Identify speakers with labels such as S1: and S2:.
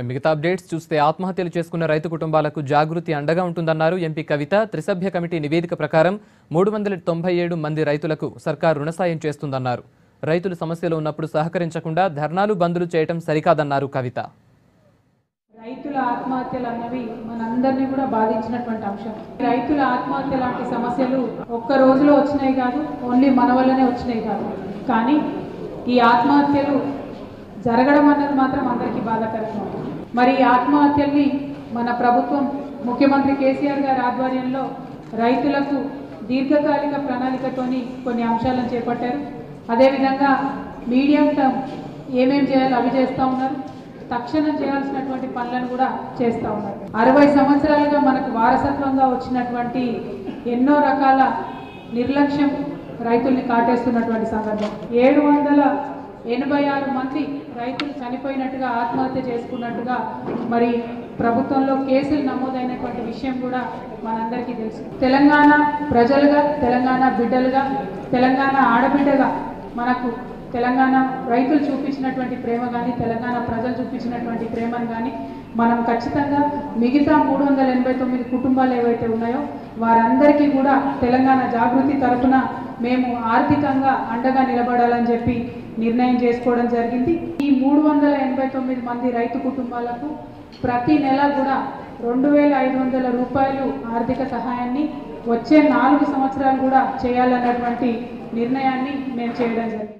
S1: మిగతా అప్డేట్స్ చూస్తే ఆత్మహత్యలు చేసుకున్న రైతు కుటుంబాలకు జాగృతి అండగా ఉంటుందన్నారు ఎంపీ కవిత. త్రిసభ్య కమిటీ నివేదిక ప్రకారం 397 మంది రైతులకు సర్కారు రుణ సాయం చేస్తుందన్నారు. రైతులు సమస్యలు ఉన్నప్పుడు సహకరించకుండా ధర్నాలు బందులు చేయడం సరికాదన్నారు కవిత.
S2: రైతుల ఆత్మహత్యలు అన్నవి మనందరినీ కూడా బాధించినటువంటి అంశం. రైతుల ఆత్మహత్య లాంటి సమస్యలు ఒక్క రోజులో వచ్చినాయి కాదు, ఓన్లీ మన వల్లనే వచ్చినాయి కాదు. కానీ ఈ ఆత్మహత్యలు జరగడం అన్నది మాత్రం అందరికీ బాధాకరంగా ఉంది. మరి ఈ ఆత్మహత్యల్ని మన ప్రభుత్వం ముఖ్యమంత్రి కేసీఆర్ గారి ఆధ్వర్యంలో రైతులకు దీర్ఘకాలిక ప్రణాళికతోని కొన్ని అంశాలను చేపట్టారు. అదేవిధంగా మీడియం టర్మ్ ఏమేం చేయాలో అవి చేస్తూ ఉన్నారు. తక్షణం చేయాల్సినటువంటి పనులను కూడా చేస్తూ ఉన్నారు. 60 సంవత్సరాలుగా మనకు వారసత్వంగా వచ్చినటువంటి ఎన్నో రకాల నిర్లక్ష్యం రైతుల్ని కాటేస్తున్నటువంటి సందర్భం. 786 మంది రైతులు చనిపోయినట్టుగా, ఆత్మహత్య చేసుకున్నట్టుగా మరి ప్రభుత్వంలో కేసులు నమోదైనటువంటి విషయం కూడా మనందరికీ తెలుసు. తెలంగాణ ప్రజలుగా, తెలంగాణ బిడ్డలుగా, తెలంగాణ ఆడబిడ్డగా మనకు తెలంగాణ రైతులు చూపించినటువంటి ప్రేమ కానీ, తెలంగాణ ప్రజలు చూపించినటువంటి ప్రేమను కానీ మనం ఖచ్చితంగా మిగతా 389 కుటుంబాలు ఏవైతే ఉన్నాయో వారందరికీ కూడా తెలంగాణ జాగృతి తరఫున మేము ఆర్థికంగా అండగా నిలబడాలని చెప్పి నిర్ణయం చేసుకోవడం జరిగింది. ఈ 389 మంది రైతు కుటుంబాలకు ప్రతి నెల కూడా 2500 రూపాయలు ఆర్థిక సహాయాన్ని వచ్చే 4 సంవత్సరాలు కూడా చేయాలన్నటువంటి నిర్ణయాన్ని మేము చేయడం జరిగింది.